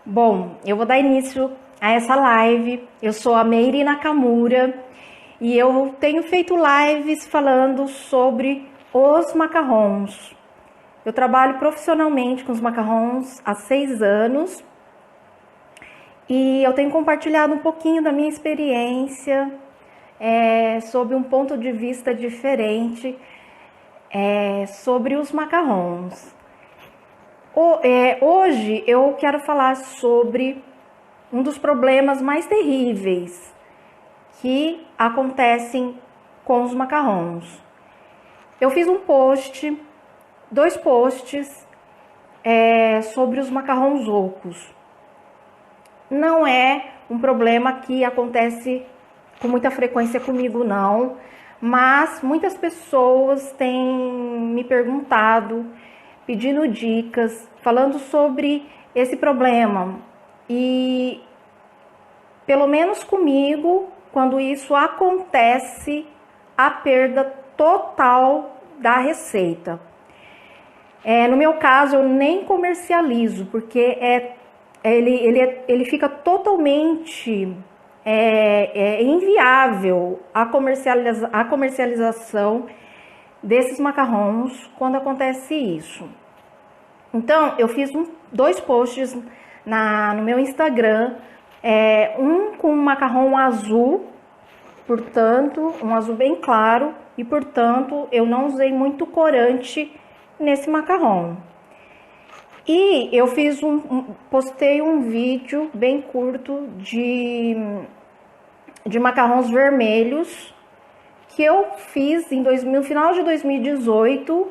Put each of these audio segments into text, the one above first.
Bom, eu vou dar início a essa live. Eu sou a Meire Nakamura e eu tenho feito lives falando sobre os macarrons. Eu trabalho profissionalmente com os macarrons há 6 anos e eu tenho compartilhado um pouquinho da minha experiência sob um ponto de vista diferente sobre os macarrons. Hoje eu quero falar sobre um dos problemas mais terríveis que acontecem com os macarrons. Eu fiz dois posts sobre os macarrons ocos. Não é um problema que acontece com muita frequência comigo, não, mas muitas pessoas têm me perguntado, pedindo dicas, falando sobre esse problema. E, pelo menos comigo, quando isso acontece, a perda total da receita. No meu caso, eu nem comercializo, porque ele fica totalmente inviável a comercialização desses macarrons quando acontece isso. Então, eu fiz dois posts no meu Instagram, um com um macarrão azul, portanto, um azul bem claro, e portanto eu não usei muito corante nesse macarrão. E eu postei um vídeo bem curto de macarrões vermelhos que eu fiz no final de 2018,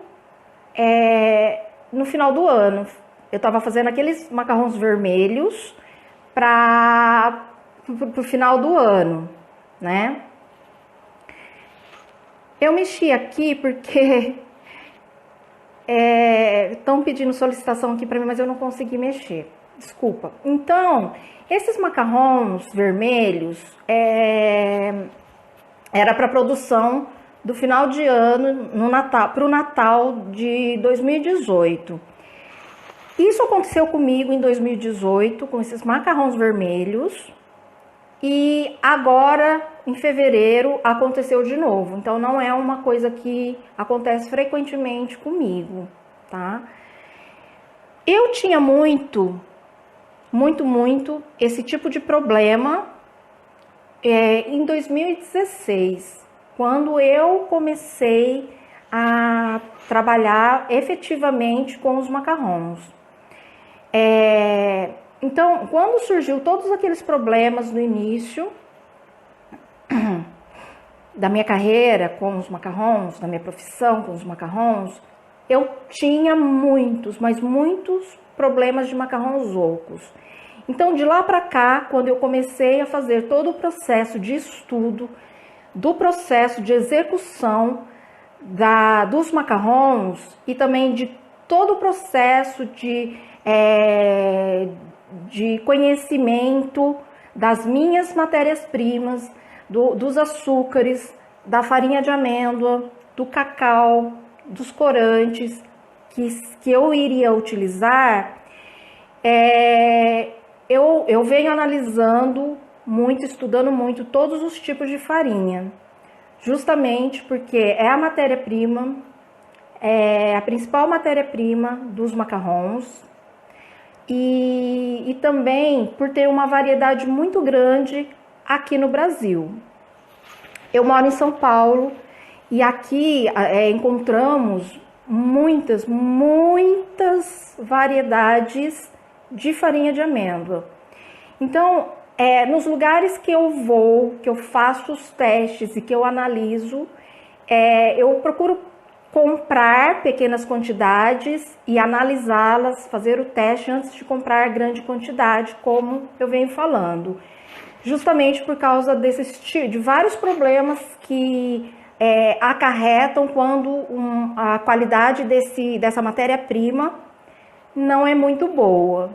no final do ano. Eu estava fazendo aqueles macarrões vermelhos para o final do ano, né? Eu mexi aqui porque estão pedindo solicitação aqui para mim, mas eu não consegui mexer. Desculpa. Então, esses macarrões vermelhos era para produção do final de ano para o Natal de 2018. Isso aconteceu comigo em 2018 com esses macarrões vermelhos e agora em fevereiro aconteceu de novo. Então não é uma coisa que acontece frequentemente comigo, tá? Eu tinha muito esse tipo de problema em 2016, quando eu comecei a trabalhar efetivamente com os macarrons. Então, quando surgiu todos aqueles problemas no início da minha carreira com os macarrons, da minha profissão com os macarrons, eu tinha muitos problemas de macarrons ocos. Então, de lá para cá, quando eu comecei a fazer todo o processo de estudo, do processo de execução dos macarrons e também de todo o processo de conhecimento das minhas matérias-primas, dos açúcares, da farinha de amêndoa, do cacau, dos corantes que eu iria utilizar, eu venho analisando muito, estudando muito todos os tipos de farinha, justamente porque é a matéria-prima, a principal matéria-prima dos macarrons, e também por ter uma variedade muito grande aqui no Brasil. Eu moro em São Paulo e aqui encontramos muitas variedades de farinha de amêndoa. Então, nos lugares que eu vou, que eu faço os testes e que eu analiso, eu procuro comprar pequenas quantidades e analisá-las, fazer o teste antes de comprar grande quantidade, como eu venho falando. Justamente por causa de vários problemas que acarretam quando a qualidade dessa matéria-prima não é muito boa.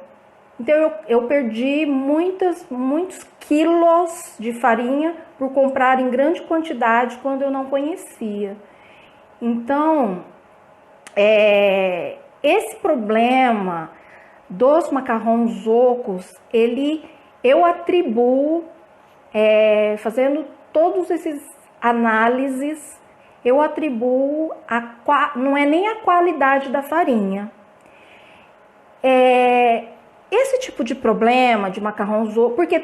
Então eu perdi muitos quilos de farinha por comprar em grande quantidade quando eu não conhecia. Então, esse problema dos macarrões ocos, eu atribuo, fazendo todos esses análises, eu atribuo, não é nem a qualidade da farinha. Esse tipo de problema de macarrões ocos, porque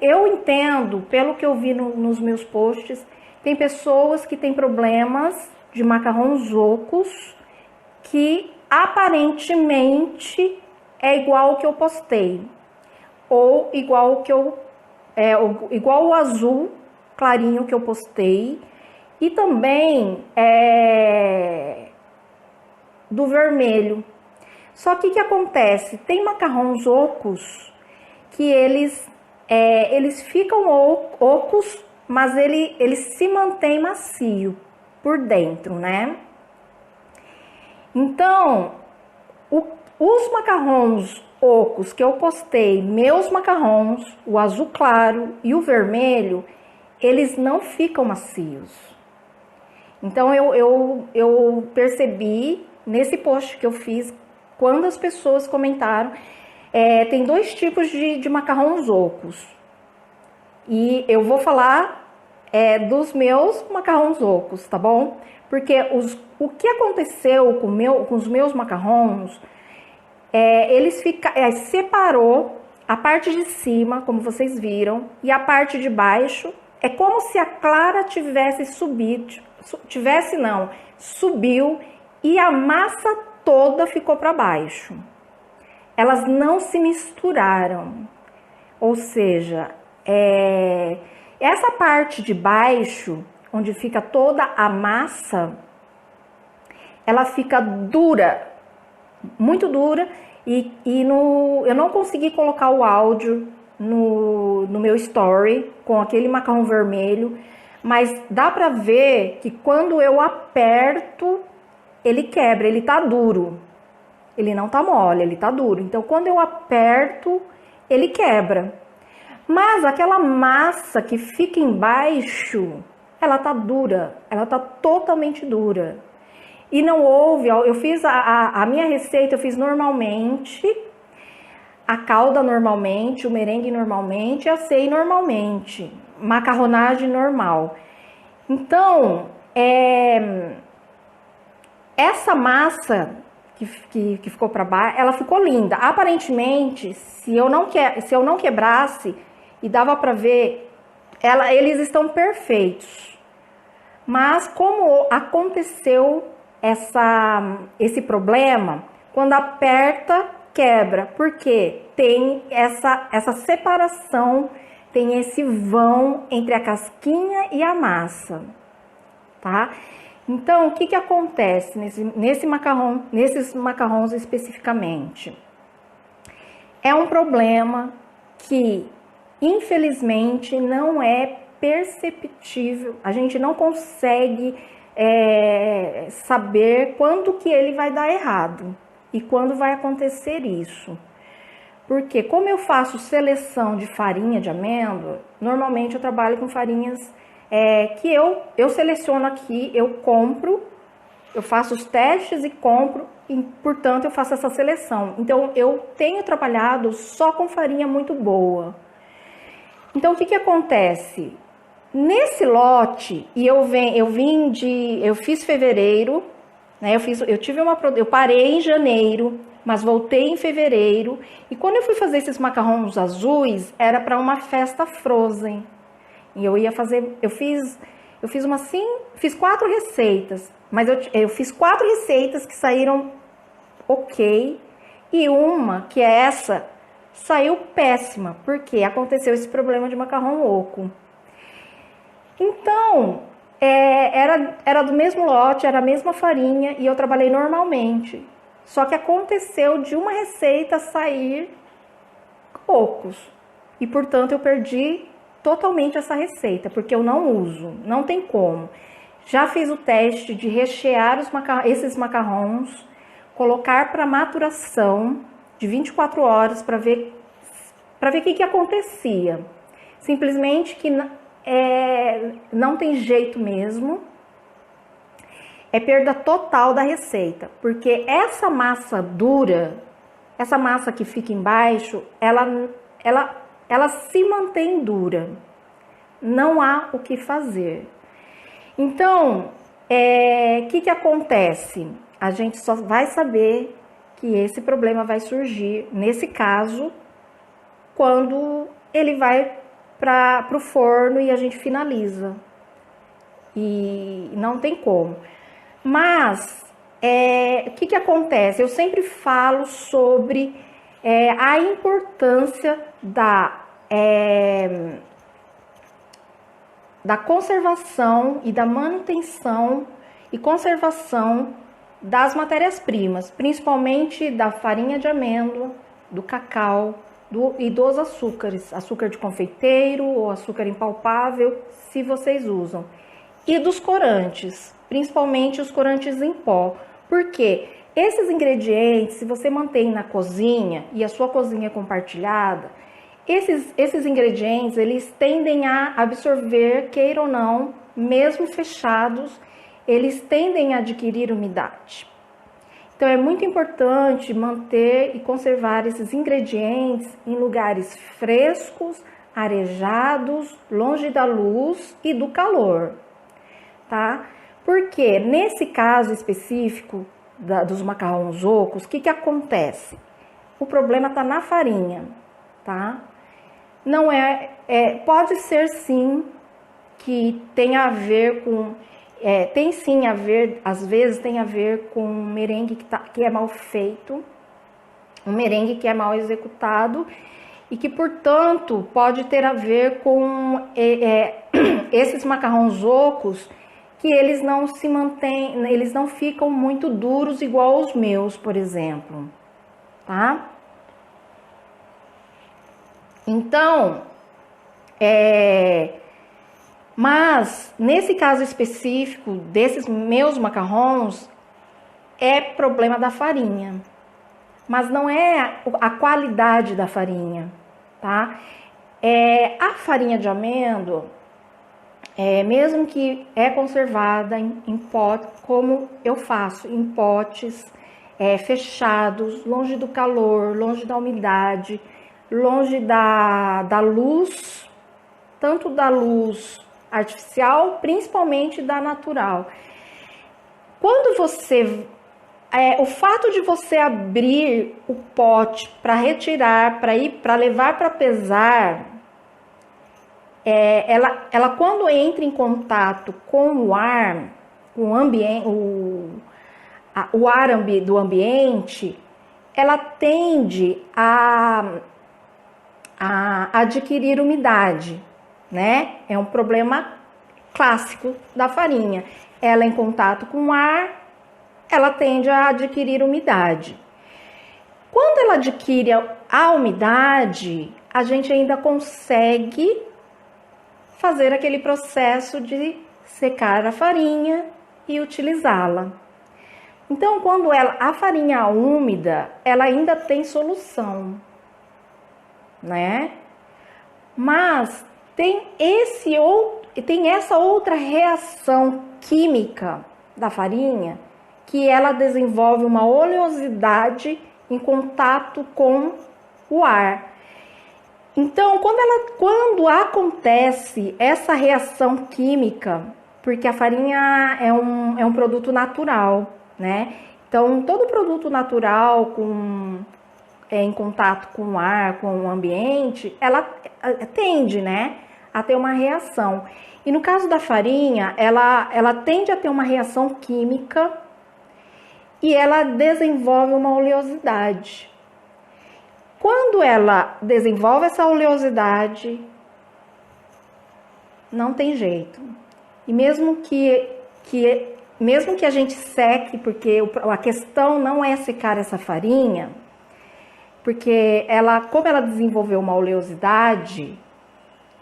eu entendo, pelo que eu vi nos meus posts, tem pessoas que têm problemas de macarrões ocos que aparentemente é igual ao que eu postei, ou igual o azul clarinho que eu postei, e também do vermelho. Só que o que acontece? Tem macarrões ocos que eles ficam ocos, mas ele se mantém macio por dentro, né? Então, os macarrões ocos que eu postei, meus macarrões, o azul claro e o vermelho, eles não ficam macios. Então, eu percebi nesse post que eu fiz, quando as pessoas comentaram, tem dois tipos de macarrões ocos. E eu vou falar dos meus macarrões ocos, tá bom? Porque o que aconteceu com os meus macarrões, separou a parte de cima, como vocês viram, e a parte de baixo é como se a clara tivesse subiu e a massa toda ficou para baixo. Elas não se misturaram, ou seja, essa parte de baixo, onde fica toda a massa, ela fica dura, muito dura, eu não consegui colocar o áudio no meu story com aquele macarrão vermelho, mas dá pra ver que quando eu aperto, ele quebra, ele tá duro. Ele não tá mole, ele tá duro. Então, quando eu aperto, ele quebra. Mas aquela massa que fica embaixo, ela tá dura, ela tá totalmente dura. E não houve, eu fiz a minha receita, eu fiz normalmente, a calda normalmente, o merengue normalmente, a ceia normalmente, macarronagem normal. Então, essa massa que ficou para baixo, ela ficou linda. Aparentemente, se eu não quebrasse, e dava para ver, eles estão perfeitos. Mas como aconteceu esse problema, quando aperta, quebra. Porque tem essa separação, tem esse vão entre a casquinha e a massa, tá? Então, o que acontece nesses macarrões especificamente? É um problema que, infelizmente, não é perceptível. A gente não consegue saber quando que ele vai dar errado e quando vai acontecer isso. Porque como eu faço seleção de farinha de amêndoa, normalmente eu trabalho com farinhas que eu seleciono aqui, eu compro, eu faço os testes e compro, e, portanto, eu faço essa seleção. Então, eu tenho trabalhado só com farinha muito boa. Então, o que acontece? Nesse lote, e eu fiz fevereiro, né? Eu parei em janeiro, mas voltei em fevereiro. E quando eu fui fazer esses macarrões azuis, era para uma festa Frozen. E eu ia fazer, fiz 4 receitas, mas eu fiz 4 receitas que saíram ok, e uma, que é essa, saiu péssima, porque aconteceu esse problema de macarrão oco. Então, era do mesmo lote, era a mesma farinha, e eu trabalhei normalmente. Só que aconteceu de uma receita sair poucos, e portanto eu perdi totalmente essa receita, porque eu não uso, não tem como. Já fiz o teste de rechear esses macarrões, colocar para maturação de 24 horas para ver o que acontecia. Simplesmente que não tem jeito mesmo, é perda total da receita, porque essa massa dura, essa massa que fica embaixo, ela se mantém dura. Não há o que fazer. Então, o que acontece? A gente só vai saber que esse problema vai surgir, nesse caso, quando ele vai para o forno e a gente finaliza. E não tem como. Mas, o que acontece? Eu sempre falo sobre a importância da conservação e da manutenção e conservação das matérias-primas, principalmente da farinha de amêndoa, do cacau e dos açúcares, açúcar de confeiteiro ou açúcar impalpável, se vocês usam, e dos corantes, principalmente os corantes em pó, porque esses ingredientes, se você mantém na cozinha e a sua cozinha é compartilhada, esses ingredientes, eles tendem a absorver, queira ou não, mesmo fechados, eles tendem a adquirir umidade. Então, é muito importante manter e conservar esses ingredientes em lugares frescos, arejados, longe da luz e do calor, tá? Porque, nesse caso específico dos macarrões ocos, o que acontece? O problema está na farinha, tá? Não pode ser sim que tenha a ver com, tem sim a ver, às vezes tem a ver com um merengue que é mal feito, um merengue que é mal executado e que, portanto, pode ter a ver com esses macarrões ocos que eles não se mantêm, eles não ficam muito duros igual os meus, por exemplo, tá? Então, mas nesse caso específico desses meus macarrões, é problema da farinha, mas não é a qualidade da farinha, tá? A farinha de amêndoa, mesmo que é conservada em pote, como eu faço, em potes fechados, longe do calor, longe da umidade, longe da luz, tanto da luz artificial, principalmente da natural. Quando você, o fato de você abrir o pote para retirar, para levar para pesar, ela quando entra em contato com o ar, com o ambiente, o ar do ambiente, ela tende a adquirir umidade, né? É um problema clássico da farinha. Ela em contato com o ar, ela tende a adquirir umidade. Quando ela adquire a umidade, a gente ainda consegue fazer aquele processo de secar a farinha e utilizá-la. Então, quando a farinha úmida, ela ainda tem solução, né? Mas tem essa outra reação química da farinha, que ela desenvolve uma oleosidade em contato com o ar. Então, quando acontece essa reação química, porque a farinha é um produto natural, né? Então, todo produto natural em contato com o ar, com o ambiente, ela tende, né, a ter uma reação. E no caso da farinha, ela tende a ter uma reação química e ela desenvolve uma oleosidade. Quando ela desenvolve essa oleosidade, não tem jeito. E mesmo que a gente seque, porque a questão não é secar essa farinha, porque como ela desenvolveu uma oleosidade,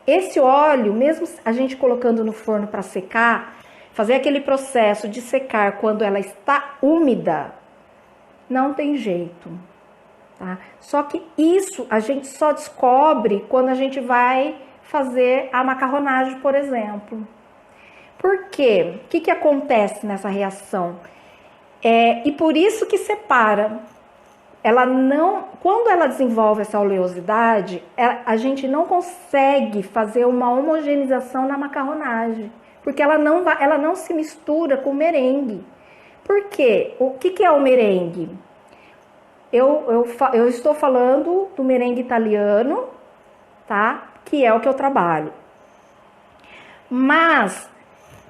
esse óleo, mesmo a gente colocando no forno para secar, fazer aquele processo de secar quando ela está úmida, não tem jeito, tá? Só que isso a gente só descobre quando a gente vai fazer a macarronagem, por exemplo. Por quê? O que acontece nessa reação? E por isso que separa. ela não, quando ela desenvolve essa oleosidade, a gente não consegue fazer uma homogeneização na macarronagem, porque ela não se mistura com o merengue. Por quê? O que é o merengue? Eu estou falando do merengue italiano, tá? Que é o que eu trabalho. Mas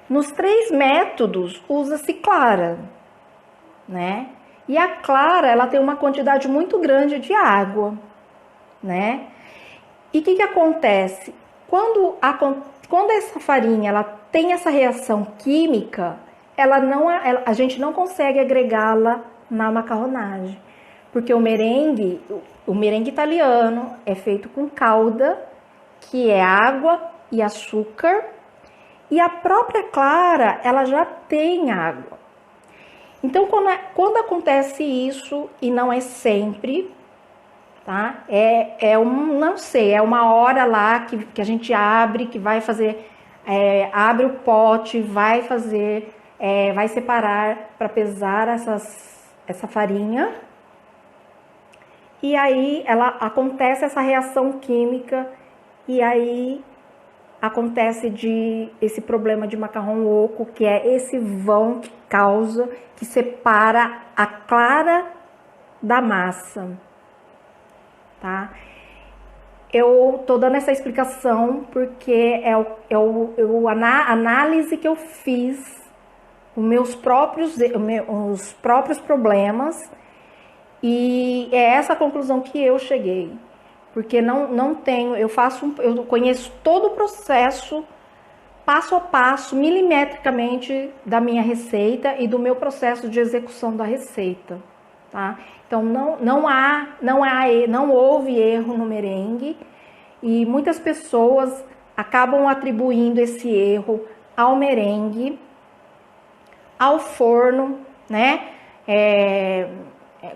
nos 3 métodos usa-se clara, né? E a clara, ela tem uma quantidade muito grande de água, né? E o que acontece? Quando essa farinha ela tem essa reação química, a gente não consegue agregá-la na macarronagem. Porque o merengue italiano é feito com calda, que é água e açúcar, e a própria clara, ela já tem água. Então, quando acontece isso, e não é sempre, tá? Não sei, é uma hora lá que a gente abre, que vai fazer, abre o pote, vai fazer, vai separar para pesar essa farinha. E aí acontece essa reação química, e aí acontece esse problema de macarrão oco, que é esse vão que causa, que separa a clara da massa, tá? Eu tô dando essa explicação porque a análise que eu fiz, os próprios problemas, e é essa a conclusão que eu cheguei. Porque não tenho, eu conheço todo o processo, passo a passo, milimetricamente da minha receita e do meu processo de execução da receita, tá? Então não houve erro no merengue, e muitas pessoas acabam atribuindo esse erro ao merengue, ao forno, né?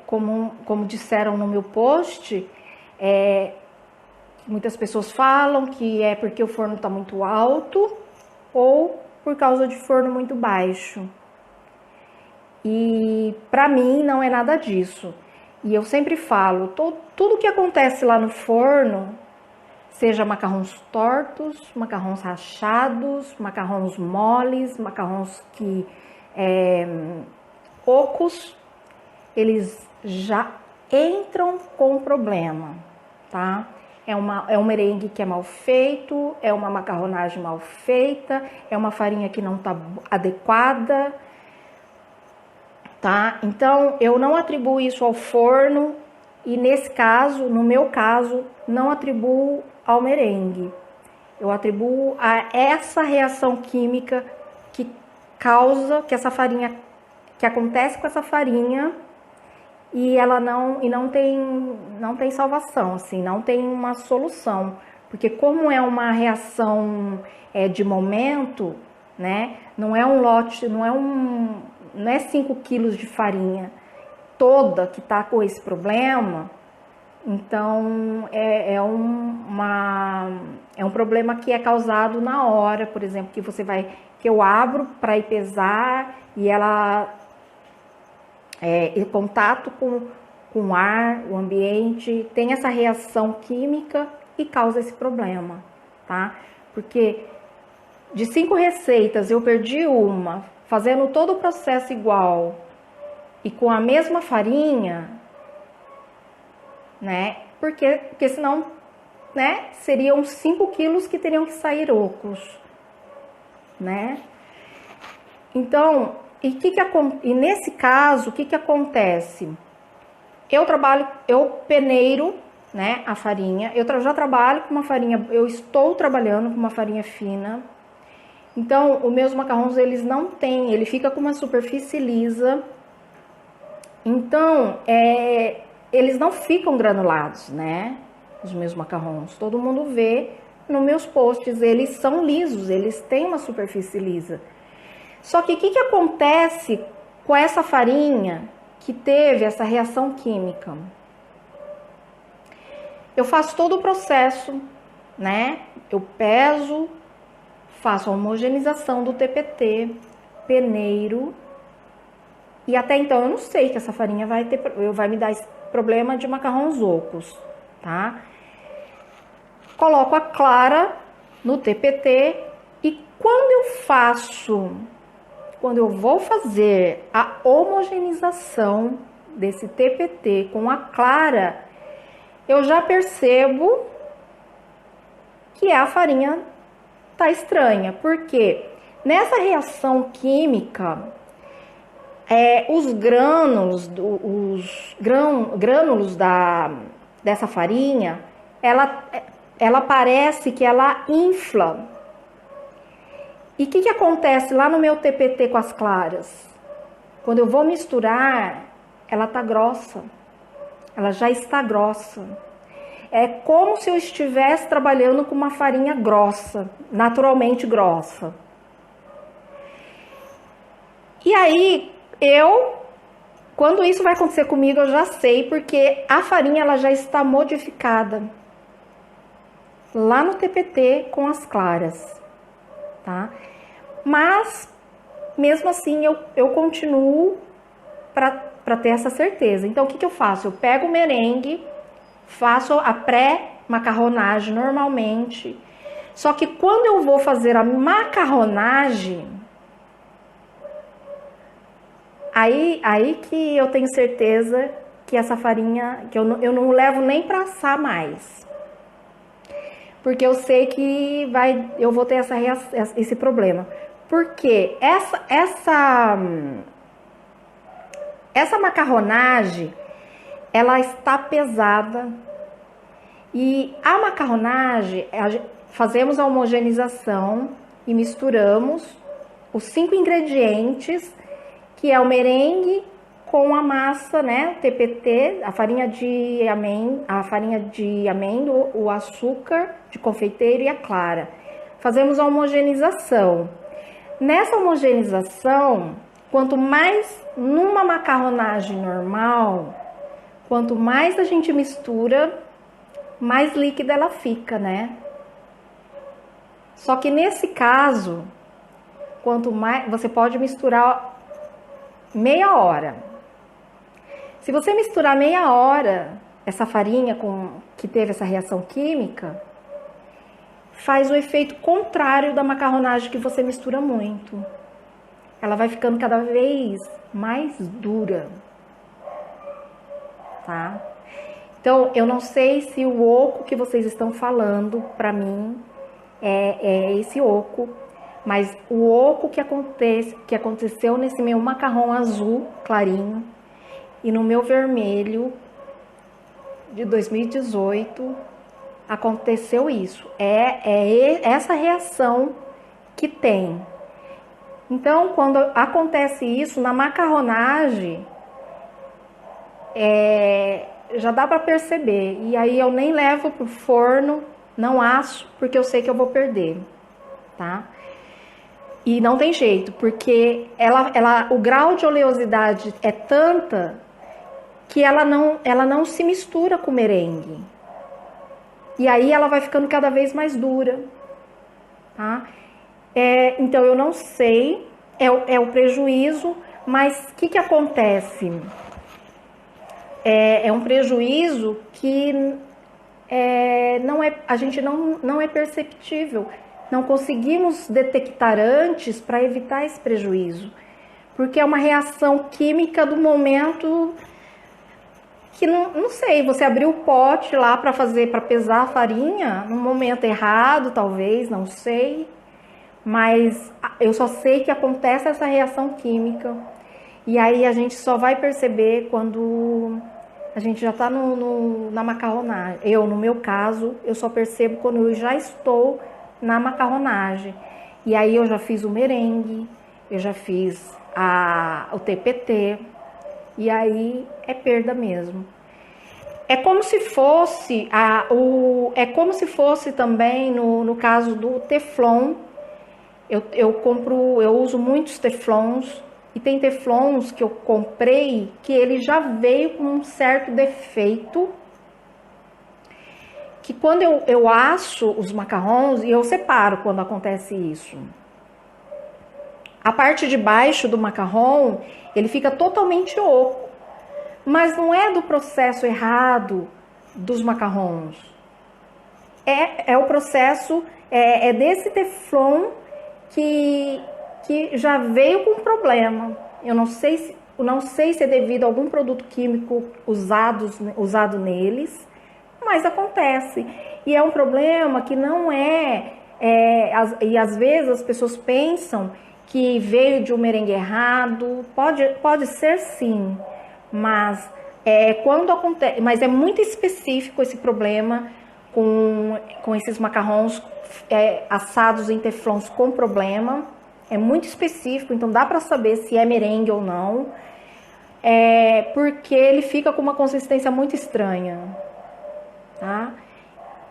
Como disseram no meu post, muitas pessoas falam que é porque o forno está muito alto ou por causa de forno muito baixo. E para mim não é nada disso. E eu sempre falo, tudo que acontece lá no forno, seja macarrões tortos, macarrões rachados, macarrões moles, macarrões ocos, eles já entram com problema, tá? É um merengue que é mal feito, é uma macarronagem mal feita, é uma farinha que não tá adequada, tá? Então, eu não atribuo isso ao forno, e nesse caso, no meu caso, não atribuo ao merengue. Eu atribuo a essa reação química que causa que essa farinha, que acontece com essa farinha, e ela não tem salvação, assim, não tem uma solução, porque como é uma reação de momento, né, não é um lote, não é 5 quilos de farinha toda que tá com esse problema. Então é um problema que é causado na hora, por exemplo, que eu abro para ir pesar, e ela em contato com o ar, o ambiente, tem essa reação química e causa esse problema, tá? Porque de 5 receitas eu perdi uma, fazendo todo o processo igual e com a mesma farinha, né? Porque senão, né, seriam 5 quilos que teriam que sair ocos, né? Então, e nesse caso, o que acontece? Eu peneiro, né, a farinha, eu já trabalho com uma farinha, eu estou trabalhando com uma farinha fina. Então, os meus macarrões, ele fica com uma superfície lisa. Então, eles não ficam granulados, né, os meus macarrões. Todo mundo vê nos meus posts, eles são lisos, eles têm uma superfície lisa. Só que o que acontece com essa farinha que teve essa reação química? Eu faço todo o processo, né? Eu peso, faço a homogeneização do TPT, peneiro, e até então eu não sei que essa farinha vai me dar problema de macarrões ocos, tá? Coloco a clara no TPT e quando eu vou fazer a homogeneização desse TPT com a clara, eu já percebo que a farinha tá estranha, porque nessa reação química, os grânulos dessa farinha, ela parece que ela infla. E o que acontece lá no meu TPT com as claras? Quando eu vou misturar, ela tá grossa. Ela já está grossa. É como se eu estivesse trabalhando com uma farinha grossa, naturalmente grossa. E aí, quando isso vai acontecer comigo, eu já sei, porque a farinha ela já está modificada lá no TPT com as claras, tá? Mas, mesmo assim, eu continuo para ter essa certeza. Então, o que eu faço? Eu pego o merengue, faço a pré-macarronagem normalmente, só que quando eu vou fazer a macarronagem, aí que eu tenho certeza que essa farinha, que eu não levo nem para assar mais. Porque eu sei que eu vou ter esse problema. Porque essa macarronagem, ela está pesada. E a macarronagem, fazemos a homogeneização e misturamos os 5 ingredientes, que é o merengue com a massa, né, TPT, a farinha de amêndoa, o açúcar de confeiteiro e a clara. Fazemos a homogeneização. Nessa homogeneização, quanto mais numa macarronagem normal, quanto mais a gente mistura, mais líquida ela fica, né? Só que nesse caso, quanto mais você pode misturar meia hora. Se você misturar meia hora essa farinha que teve essa reação química, faz o efeito contrário da macarronagem que você mistura muito. Ela vai ficando cada vez mais dura, tá? Então, eu não sei se o oco que vocês estão falando, para mim, é esse oco, mas o oco que aconteceu nesse meu macarrão azul clarinho e no meu vermelho de 2018, aconteceu isso. É essa reação que tem. Então, quando acontece isso na macarronagem, já dá para perceber. E aí eu nem levo pro forno, não asso, porque eu sei que eu vou perder, tá? E não tem jeito, porque o grau de oleosidade é tanta que ela não se mistura com o merengue. E aí ela vai ficando cada vez mais dura, tá? Então eu não sei, é o prejuízo, mas o que acontece? É um prejuízo que a gente não é perceptível. Não conseguimos detectar antes para evitar esse prejuízo. Porque é uma reação química do momento que não sei, você abriu o pote lá para pesar a farinha no momento errado, talvez, não sei. Mas eu só sei que acontece essa reação química. E aí a gente só vai perceber quando a gente já está na macarronagem. No meu caso, eu só percebo quando eu já estou na macarronagem. E aí eu já fiz o merengue, eu já fiz o TPT, e aí é perda mesmo. É como se fosse também no caso do Teflon. Eu uso muitos Teflons, e tem Teflons que eu comprei que ele já veio com um certo defeito, que quando eu asso os macarrons, e eu separo quando acontece isso, a parte de baixo do macarrão, ele fica totalmente oco, Mas não é do processo errado dos macarrons. É o processo, desse Teflon que já veio com problema. Eu não sei se é devido a algum produto químico usado neles, mas acontece. E é um problema que não e às vezes as pessoas pensam que veio de um merengue errado. Pode ser sim, mas quando acontece, mas é muito específico esse problema com esses macarrons assados em teflons com problema. É muito específico, então dá para saber se é merengue ou não, porque ele fica com uma consistência muito estranha, tá?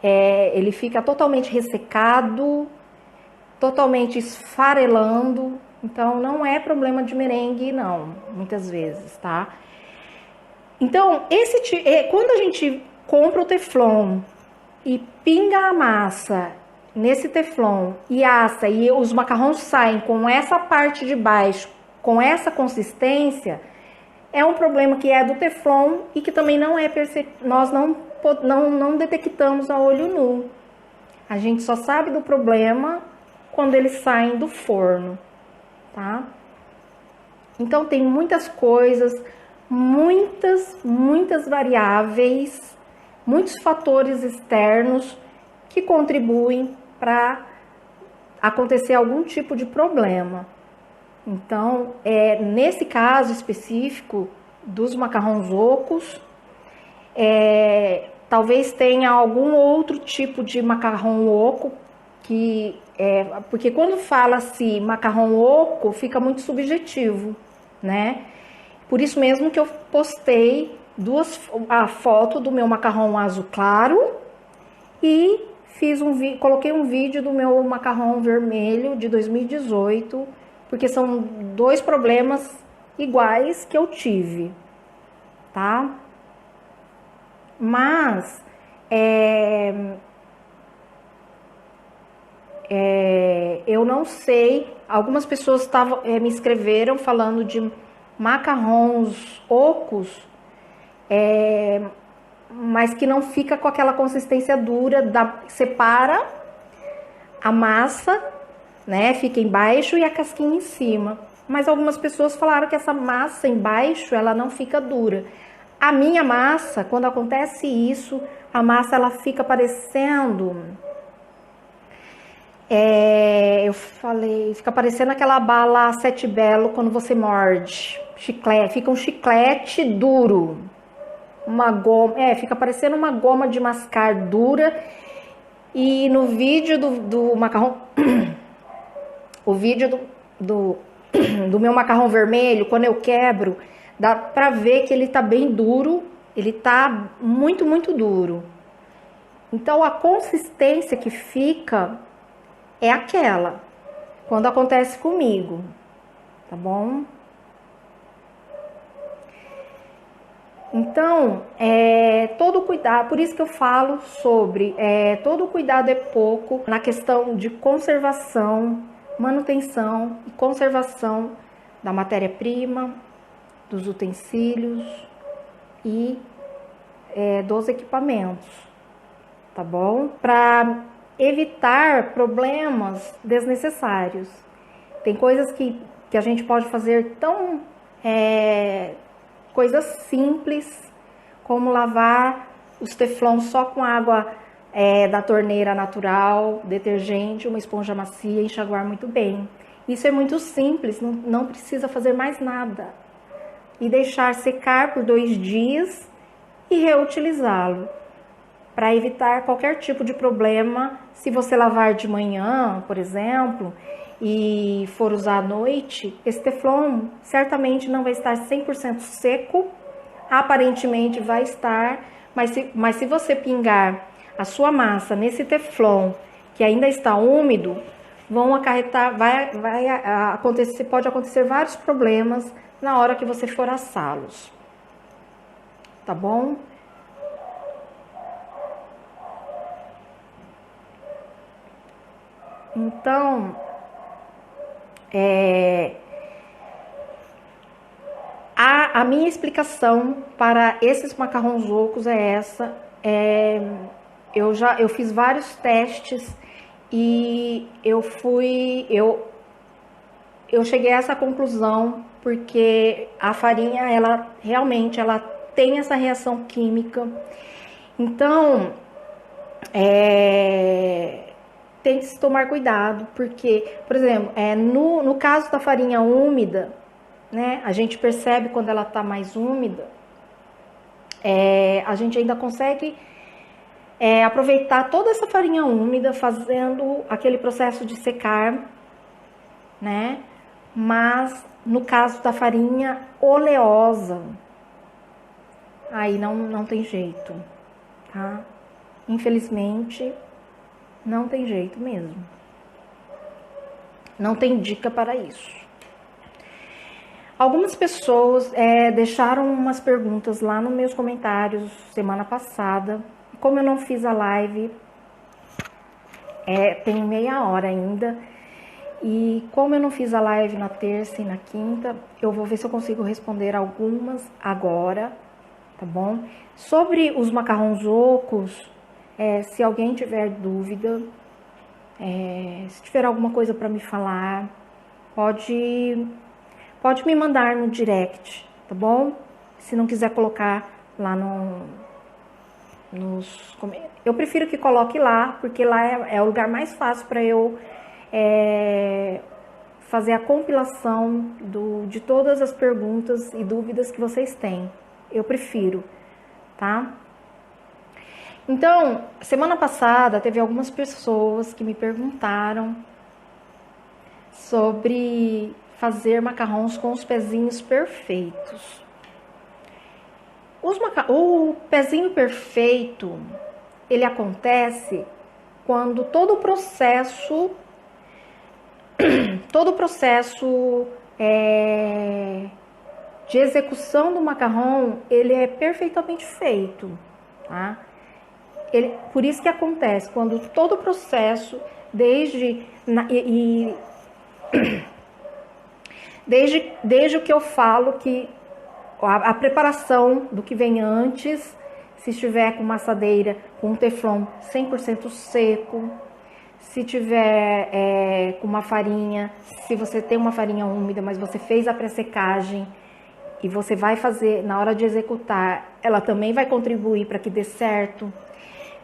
Ele fica totalmente ressecado, totalmente esfarelando, então não é problema de merengue não, muitas vezes, tá? Então, quando a gente compra o Teflon e pinga a massa nesse Teflon e assa e os macarrões saem com essa parte de baixo, com essa consistência, é um problema que é do Teflon e que também não nós não detectamos a olho nu. A gente só sabe do problema quando eles saem do forno, tá? Então tem muitas coisas, muitas variáveis, muitos fatores externos que contribuem para acontecer algum tipo de problema. Então, nesse caso específico dos macarrões ocos, talvez tenha algum outro tipo de macarrão oco porque quando fala-se macarrão oco fica muito subjetivo, né? Por isso mesmo que eu postei a foto do meu macarrão azul claro e coloquei um vídeo do meu macarrão vermelho de 2018, porque são dois problemas iguais que eu tive, tá? Mas eu não sei, algumas pessoas me escreveram falando de macarrons ocos, mas que não fica com aquela consistência dura, separa a massa, né? Fica embaixo e a casquinha em cima. Mas algumas pessoas falaram que essa massa embaixo, ela não fica dura. A minha massa, quando acontece isso, a massa ela fica parecendo... fica parecendo aquela bala Sete Belo quando você morde. Chiclete, fica um chiclete duro. Uma goma, fica parecendo uma goma de mascar dura. E no vídeo do macarrão, o vídeo do meu macarrão vermelho, quando eu quebro, dá pra ver que ele tá bem duro, ele tá muito duro. Então a consistência que fica é aquela, quando acontece comigo, tá bom? Então, todo cuidado, por isso que eu falo sobre todo cuidado é pouco na questão de conservação, manutenção e conservação da matéria-prima, dos utensílios e dos equipamentos, tá bom? Para evitar problemas desnecessários. Tem coisas que a gente pode fazer coisas simples, como lavar os teflons só com água da torneira natural, detergente, uma esponja macia e enxaguar muito bem. Isso é muito simples, não precisa fazer mais nada. E deixar secar por 2 dias e reutilizá-lo, para evitar qualquer tipo de problema. Se você lavar de manhã, por exemplo, e for usar à noite, esse teflon certamente não vai estar 100% seco, aparentemente vai estar, mas se você pingar a sua massa nesse teflon que ainda está úmido, pode acontecer vários problemas na hora que você for assá-los, tá bom? Então, a minha explicação para esses macarrões ocos é essa. Eu fiz vários testes e eu cheguei a essa conclusão porque a farinha, ela realmente tem essa reação química. Então, tem que se tomar cuidado, porque, por exemplo, no caso da farinha úmida, né, a gente percebe quando ela está mais úmida, a gente ainda consegue aproveitar toda essa farinha úmida fazendo aquele processo de secar, né? Mas no caso da farinha oleosa, aí não tem jeito, tá? Infelizmente, não tem jeito mesmo. Não tem dica para isso. Algumas pessoas deixaram umas perguntas lá nos meus comentários semana passada. Como eu não fiz a live, tem meia hora ainda. E como eu não fiz a live na terça e na quinta, eu vou ver se eu consigo responder algumas agora, tá bom? Sobre os macarrões ocos, se alguém tiver dúvida, se tiver alguma coisa para me falar, pode me mandar no direct, tá bom? Se não quiser colocar lá eu prefiro que coloque lá, porque lá é o lugar mais fácil para eu fazer a compilação de todas as perguntas e dúvidas que vocês têm. Eu prefiro, tá? Então, semana passada teve algumas pessoas que me perguntaram sobre fazer macarrões com os pezinhos perfeitos. O pezinho perfeito, ele acontece quando todo o processo de execução do macarrão, ele é perfeitamente feito, tá? Por isso que acontece, quando todo o processo, desde o que eu falo, que a preparação do que vem antes, se estiver com maçadeira, com um teflon 100% seco, se tiver com uma farinha, se você tem uma farinha úmida, mas você fez a pré-secagem e você vai fazer, na hora de executar, ela também vai contribuir para que dê certo.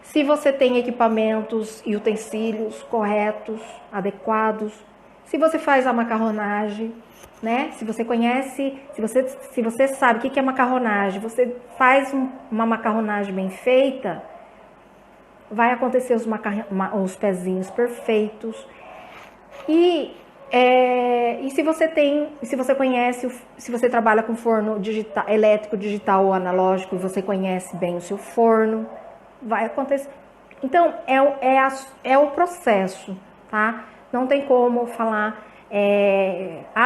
Se você tem equipamentos e utensílios corretos, adequados, se você faz a macarronagem, né? Se você conhece, se você sabe o que é macarronagem, você faz uma macarronagem bem feita, vai acontecer os pezinhos perfeitos. E se você conhece, se você trabalha com forno digital, elétrico, digital ou analógico, e você conhece bem o seu forno, vai acontecer. Então, é o processo, tá? Não tem como falar,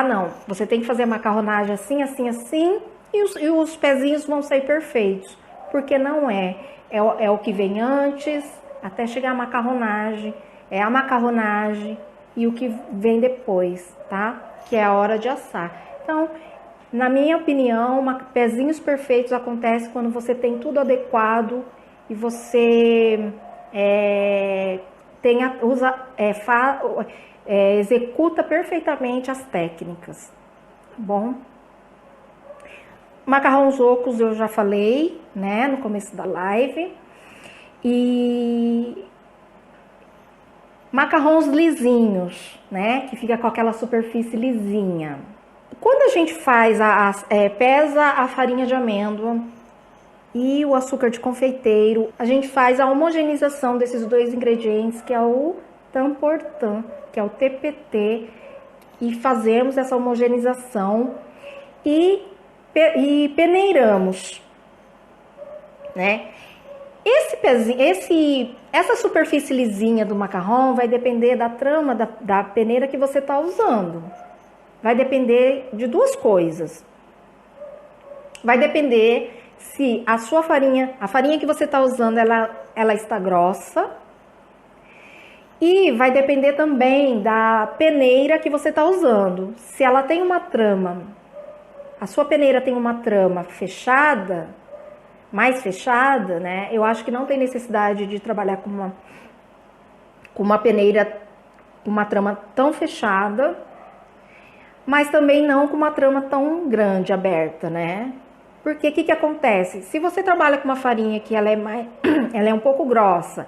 não, você tem que fazer a macarronagem assim, assim, assim, e os pezinhos vão sair perfeitos. Porque não é. É o que vem antes, até chegar a macarronagem, é a macarronagem e o que vem depois, tá? Que é a hora de assar. Então, na minha opinião, pezinhos perfeitos acontece quando você tem tudo adequado e você executa perfeitamente as técnicas, tá bom? Macarrões ocos eu já falei, né, no começo da live. E macarrões lisinhos, né, que fica com aquela superfície lisinha. Quando a gente pesa a farinha de amêndoa e o açúcar de confeiteiro, a gente faz a homogeneização desses dois ingredientes, que é o Tamportan, que é o TPT, e fazemos essa homogeneização e peneiramos, né? Essa superfície lisinha do macarrão vai depender da trama da peneira que você está usando. Vai depender de duas coisas. Vai depender se a farinha que você está usando, ela está grossa. E vai depender também da peneira que você está usando. Se ela tem uma trama a sua peneira tem uma trama fechada, mais fechada, né? Eu acho que não tem necessidade de trabalhar com uma peneira, com uma trama tão fechada, mas também não com uma trama tão grande, aberta, né? Porque o que acontece? Se você trabalha com uma farinha que ela é um pouco grossa,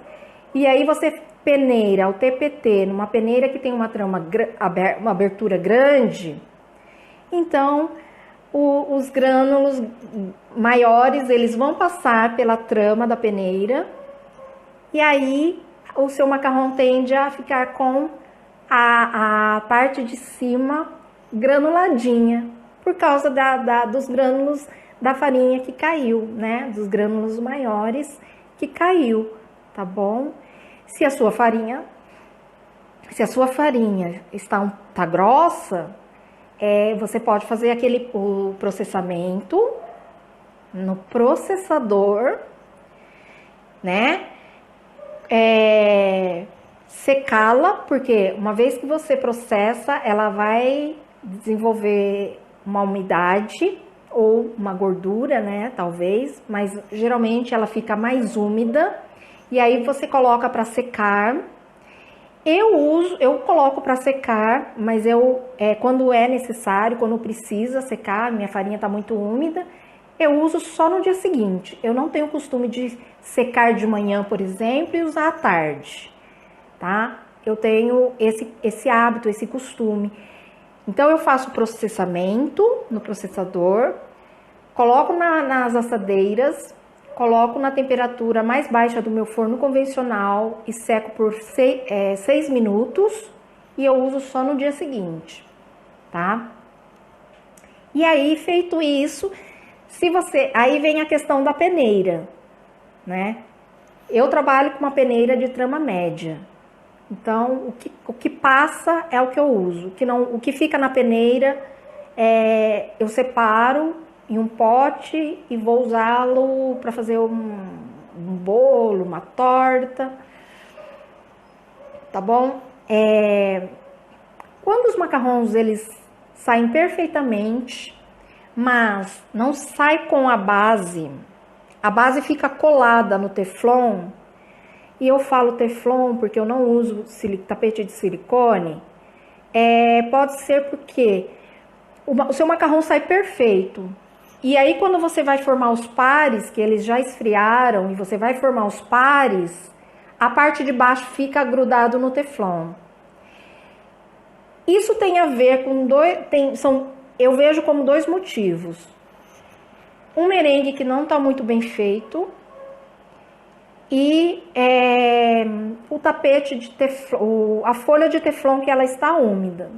e aí você peneira o TPT numa peneira que tem uma trama, uma abertura grande, então os grânulos maiores, eles vão passar pela trama da peneira, e aí o seu macarrão tende a ficar com a parte de cima granuladinha, por causa dos grânulos da farinha que caiu, né? Dos grânulos maiores que caiu, tá bom? Se a sua farinha está grossa, você pode fazer o processamento no processador, né? Secá-la, porque uma vez que você processa, ela vai desenvolver uma umidade ou uma gordura, né? Talvez, mas geralmente ela fica mais úmida, e aí você coloca para secar. Eu coloco para secar, mas quando é necessário, quando precisa secar, minha farinha está muito úmida, eu uso só no dia seguinte. Eu não tenho costume de secar de manhã, por exemplo, e usar à tarde, tá? Eu tenho esse hábito, esse costume. Então eu faço o processamento no processador, coloco nas assadeiras, coloco na temperatura mais baixa do meu forno convencional e seco por 6 minutos, e eu uso só no dia seguinte, tá? E aí, feito isso, aí vem a questão da peneira, né? Eu trabalho com uma peneira de trama média. Então, o que passa é o que eu uso. O que fica na peneira, eu separo em um pote e vou usá-lo para fazer um bolo, uma torta, tá bom? Quando os macarrons eles saem perfeitamente, mas não sai com a base fica colada no teflon. E eu falo teflon porque eu não uso tapete de silicone. Pode ser porque o seu macarrão sai perfeito. E aí quando você vai formar os pares, que eles já esfriaram, e você vai formar os pares, a parte de baixo fica grudado no teflon. Isso tem a ver com eu vejo como 2 motivos. Um merengue que não está muito bem feito, e o tapete de teflon, a folha de teflon que ela está úmida.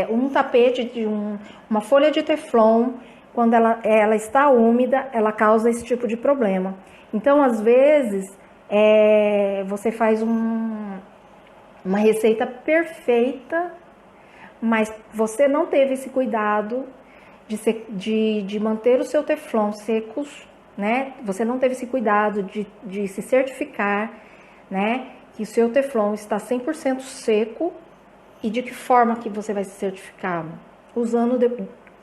Um tapete de uma folha de teflon, quando ela está úmida, ela causa esse tipo de problema. Então, às vezes, você faz uma receita perfeita, mas você não teve esse cuidado de manter o seu teflon secos, né? Você não teve esse cuidado de se certificar, né, que o seu teflon está 100% seco. E de que forma que você vai se certificar?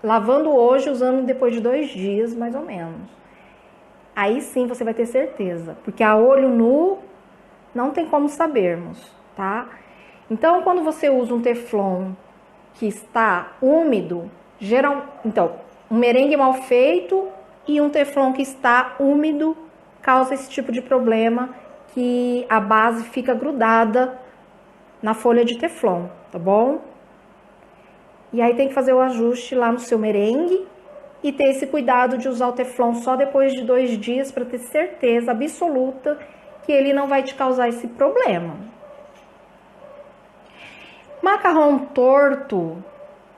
Lavando hoje, usando depois de 2 dias, mais ou menos. Aí sim você vai ter certeza, porque a olho nu não tem como sabermos, tá? Então, quando você usa um teflon que está úmido, então, um merengue mal feito e um teflon que está úmido causa esse tipo de problema, que a base fica grudada na folha de teflon, tá bom? E aí tem que fazer o ajuste lá no seu merengue e ter esse cuidado de usar o teflon só depois de 2 dias para ter certeza absoluta que ele não vai te causar esse problema. Macarrão torto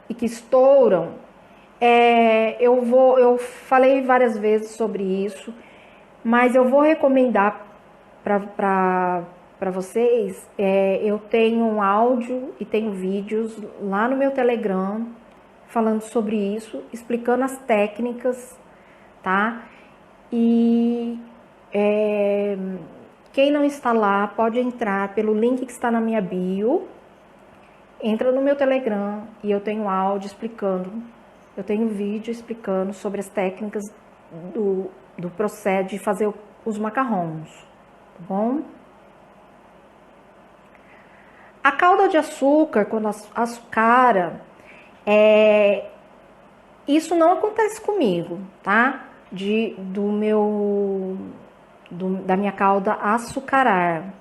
e que estouram, eu falei várias vezes sobre isso, mas eu vou recomendar para vocês. Eu tenho um áudio e tenho vídeos lá no meu Telegram falando sobre isso, explicando as técnicas, tá? E quem não está lá pode entrar pelo link que está na minha bio, entra no meu Telegram e eu tenho áudio explicando eu tenho vídeo explicando sobre as técnicas do processo de fazer os macarrons, tá bom? A calda de açúcar, quando açucara, isso não acontece comigo, tá? Da minha calda açucarar.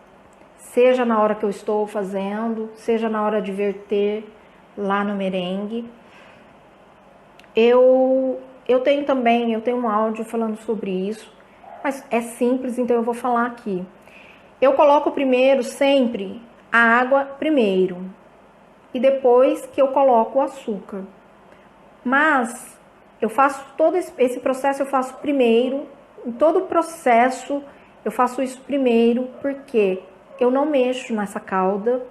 Seja na hora que eu estou fazendo, seja na hora de verter lá no merengue. Eu tenho um áudio falando sobre isso, mas é simples, então eu vou falar aqui. Eu coloco primeiro, sempre, a água primeiro, e depois que eu coloco o açúcar. Mas eu faço todo esse processo, eu faço primeiro, em todo o processo eu faço isso primeiro, porque eu não mexo nessa calda,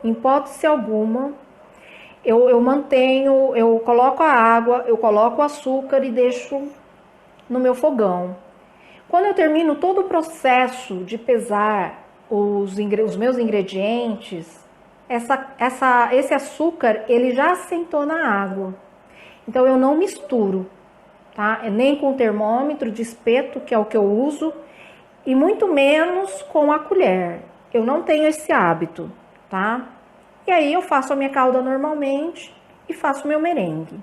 em hipótese alguma. Eu coloco a água, eu coloco o açúcar e deixo no meu fogão. Quando eu termino todo o processo de pesar os meus ingredientes, esse açúcar ele já assentou na água. Então eu não misturo, tá? Nem com o termômetro de espeto, que é o que eu uso, e muito menos com a colher. Eu não tenho esse hábito, tá? E aí eu faço a minha calda normalmente e faço o meu merengue.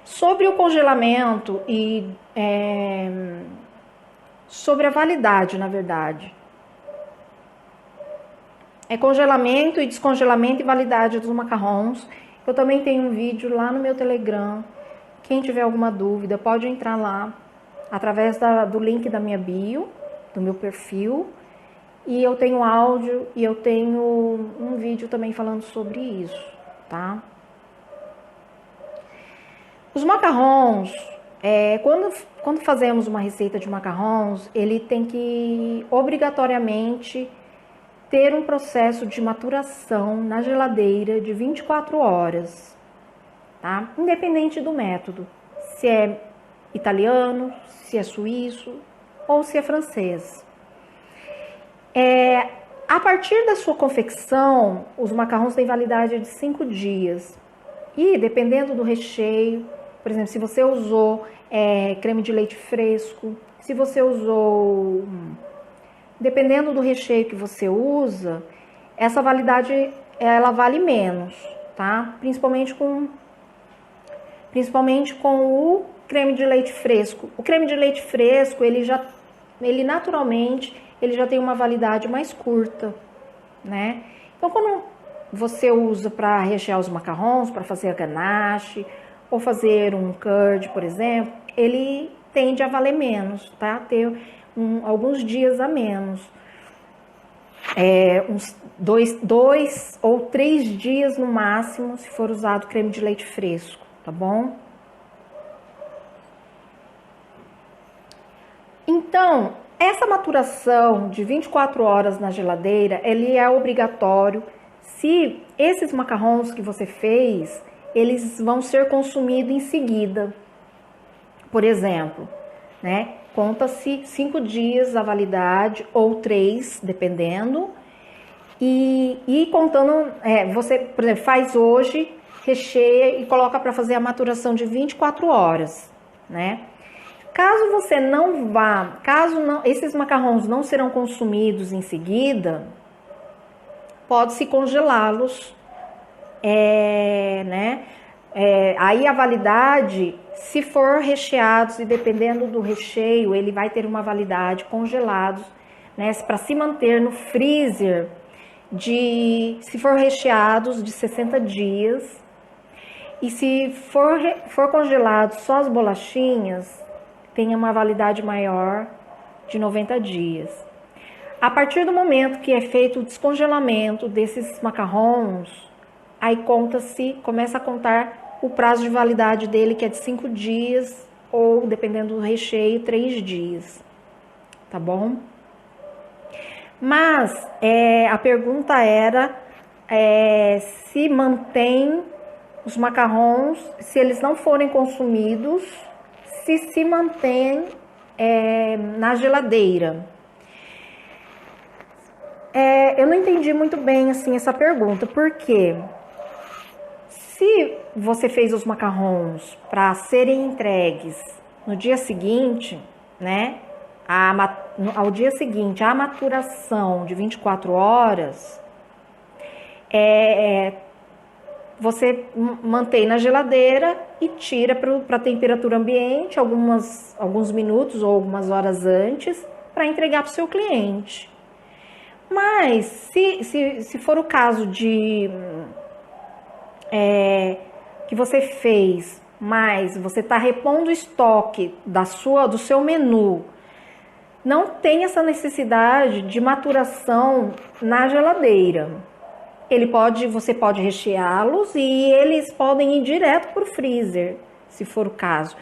Sobre o congelamento e sobre a validade, na verdade. Congelamento e descongelamento e validade dos macarrons. Eu também tenho um vídeo lá no meu Telegram. Quem tiver alguma dúvida pode entrar lá através do link da minha bio, do meu perfil. E eu tenho áudio e eu tenho um vídeo também falando sobre isso, tá? Os macarrons, quando fazemos uma receita de macarrons, ele tem que obrigatoriamente ter um processo de maturação na geladeira de 24 horas, tá? Independente do método, se é italiano, se é suíço ou se é francês. A partir da sua confecção, os macarrons têm validade de 5 dias. E dependendo do recheio, por exemplo, se você usou creme de leite fresco, se você usou... Dependendo do recheio que você usa, essa validade ela vale menos, tá? Principalmente com o creme de leite fresco. O creme de leite fresco, ele naturalmente, ele já tem uma validade mais curta, né? Então, quando você usa para rechear os macarrons, para fazer a ganache, ou fazer um curd, por exemplo, ele tende a valer menos, tá? Ter alguns dias a menos. Uns 2 ou 3 dias no máximo, se for usado creme de leite fresco, tá bom? Então, essa maturação de 24 horas na geladeira, ele é obrigatório se esses macarrons que você fez, eles vão ser consumidos em seguida. Por exemplo, né? Conta-se 5 dias a validade, ou 3, dependendo. E contando, você, por exemplo, faz hoje, recheia e coloca para fazer a maturação de 24 horas, né? Caso você não vá, esses macarrons não serão consumidos em seguida, pode-se congelá-los, né? Aí a validade, se for recheados e dependendo do recheio, ele vai ter uma validade congelados, né? Para se manter no freezer se for recheados, de 60 dias. E se for congelado só as bolachinhas, tem uma validade maior de 90 dias. A partir do momento que é feito o descongelamento desses macarrons, aí começa a contar o prazo de validade dele, que é de 5 dias, ou, dependendo do recheio, 3 dias. Tá bom? Mas a pergunta era se mantém os macarrons, se eles não forem consumidos, se mantém na geladeira. Eu não entendi muito bem assim essa pergunta, porque se você fez os macarrons para serem entregues no dia seguinte, né? Ao dia seguinte, a maturação de 24 horas, você mantém na geladeira e tira para a temperatura ambiente alguns minutos ou algumas horas antes para entregar para o seu cliente. Mas se for o caso de que você fez, mas você está repondo o estoque do seu menu, não tem essa necessidade de maturação na geladeira. Você pode recheá-los e eles podem ir direto para o freezer, se for o caso.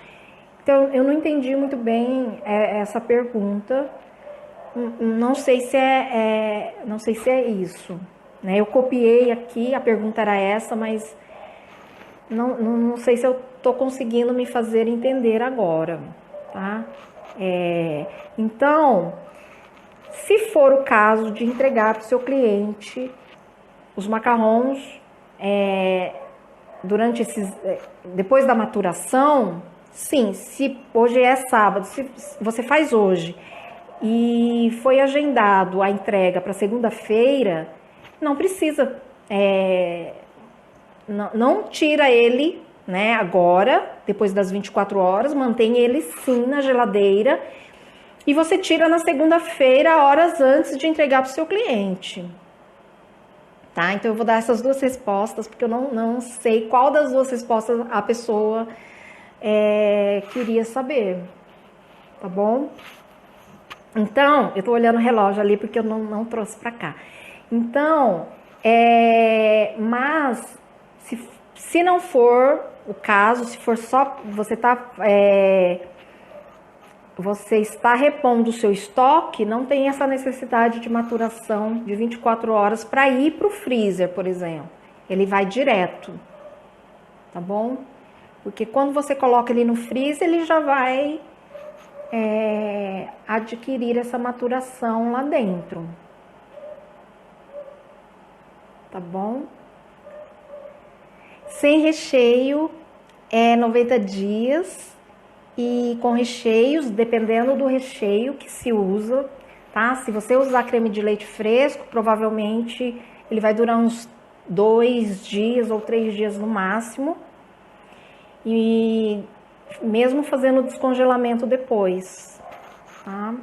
Então, eu não entendi muito bem essa pergunta. Não sei se é isso, né? Eu copiei aqui, a pergunta era essa, mas não sei se eu estou conseguindo me fazer entender agora, tá? Então, se for o caso de entregar para o seu cliente os macarrons depois da maturação, sim, se hoje é sábado, se você faz hoje e foi agendado a entrega para segunda-feira, não precisa, não tira ele, né, agora, depois das 24 horas, mantém ele sim na geladeira e você tira na segunda-feira, horas antes de entregar para o seu cliente. Tá? Então eu vou dar essas duas respostas, porque eu não sei qual das duas respostas a pessoa queria saber, tá bom? Então, eu tô olhando o relógio ali porque eu não trouxe para cá. Então, mas se não for o caso, se for só você está repondo o seu estoque, não tem essa necessidade de maturação de 24 horas para ir para o freezer, por exemplo. Ele vai direto, tá bom? Porque quando você coloca ele no freezer, ele já vai adquirir essa maturação lá dentro. Tá bom? Sem recheio é 90 dias. E com recheios, dependendo do recheio que se usa, tá? Se você usar creme de leite fresco, provavelmente ele vai durar uns 2 dias ou 3 dias no máximo. E mesmo fazendo descongelamento depois, tá?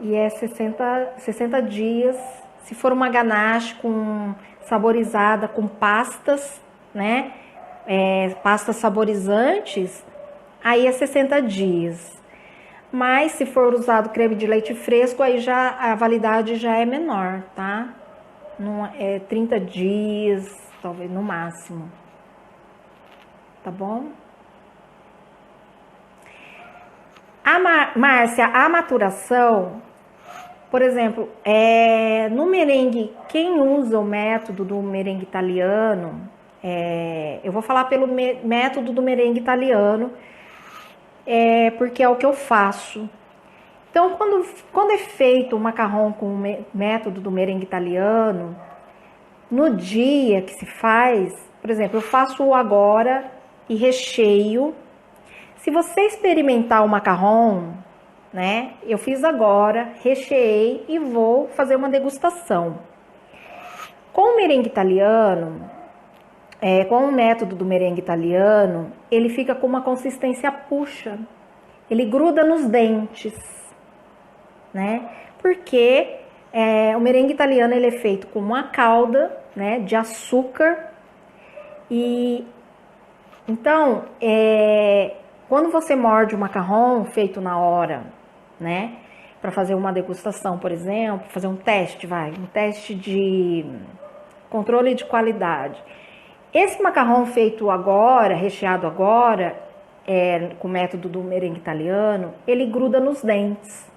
E é 60 dias. Se for uma ganache saborizada com pastas, né? Pastas saborizantes, aí é 60 dias. Mas se for usado creme de leite fresco, aí já a validade já é menor, tá? Não é 30 dias, talvez no máximo. Tá bom? Márcia, a maturação, por exemplo, no merengue, quem usa o método do merengue italiano, eu vou falar pelo método do merengue italiano, porque é o que eu faço. Então, quando é feito o macarrão com o método do merengue italiano, no dia que se faz, por exemplo, eu faço agora e recheio. Se você experimentar o macarrão, né, eu fiz agora, recheei e vou fazer uma degustação. Com o merengue italiano, com o método do merengue italiano, ele fica com uma consistência puxa, ele gruda nos dentes, né? Porque o merengue italiano ele é feito com uma calda, né, de açúcar e então quando você morde o macarrão feito na hora, né, para fazer uma degustação, por exemplo, fazer um teste de controle de qualidade. Esse macarrão feito agora, recheado agora, com o método do merengue italiano, ele gruda nos dentes.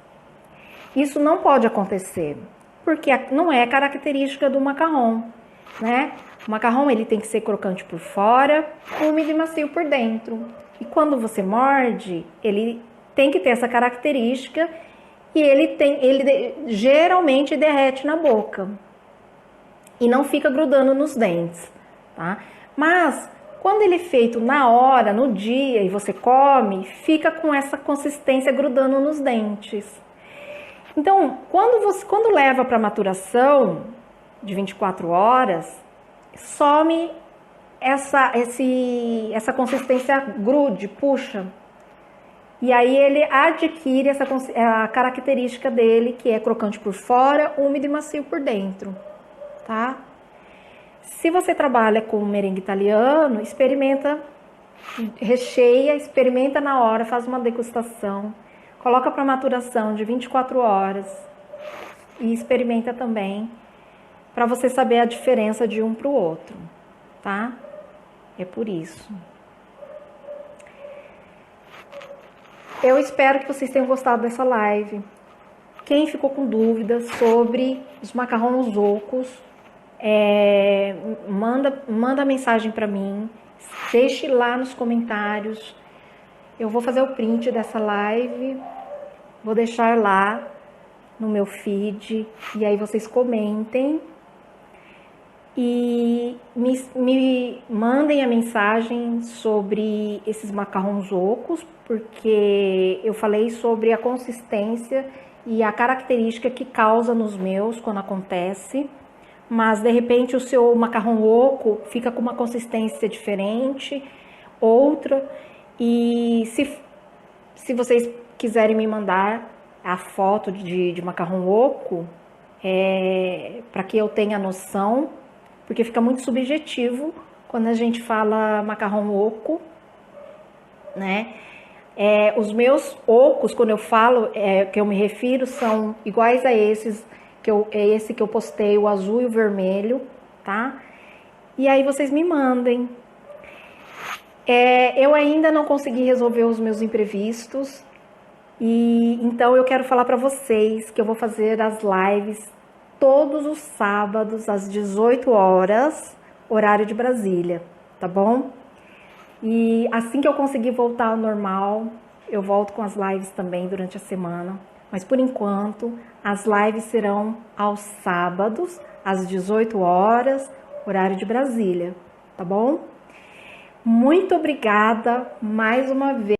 Isso não pode acontecer, porque não é característica do macarrão, né? O macarrão ele tem que ser crocante por fora, úmido e macio por dentro. E quando você morde, ele tem que ter essa característica e ele geralmente derrete na boca e não fica grudando nos dentes, tá? Mas quando ele é feito na hora, no dia, e você come, fica com essa consistência grudando nos dentes. Então, quando leva para maturação de 24 horas, some essa consistência grude, puxa. E aí ele adquire a característica dele, que é crocante por fora, úmido e macio por dentro, tá? Se você trabalha com merengue italiano, experimenta, recheia, experimenta na hora, faz uma degustação, coloca para maturação de 24 horas e experimenta também, para você saber a diferença de um para o outro, tá? É por isso. Eu espero que vocês tenham gostado dessa live. Quem ficou com dúvidas sobre os macarrões ocos, manda mensagem para mim, deixe lá nos comentários. Eu vou fazer o print dessa live, vou deixar lá no meu feed, e aí vocês comentem e me mandem a mensagem sobre esses macarrões ocos, porque eu falei sobre a consistência e a característica que causa nos meus quando acontece, mas de repente o seu macarrão oco fica com uma consistência diferente, outra, e se vocês quiserem me mandar a foto de macarrão oco, para que eu tenha noção, porque fica muito subjetivo quando a gente fala macarrão oco, né? Os meus ocos, quando eu falo, que eu me refiro, são iguais a esses, esse que eu postei, o azul e o vermelho, tá? E aí vocês me mandem. Eu ainda não consegui resolver os meus imprevistos, e então eu quero falar para vocês que eu vou fazer as lives todos os sábados às 18 horas, horário de Brasília, tá bom? E assim que eu conseguir voltar ao normal, eu volto com as lives também durante a semana. Mas por enquanto, as lives serão aos sábados, às 18 horas, horário de Brasília, tá bom? Muito obrigada mais uma vez.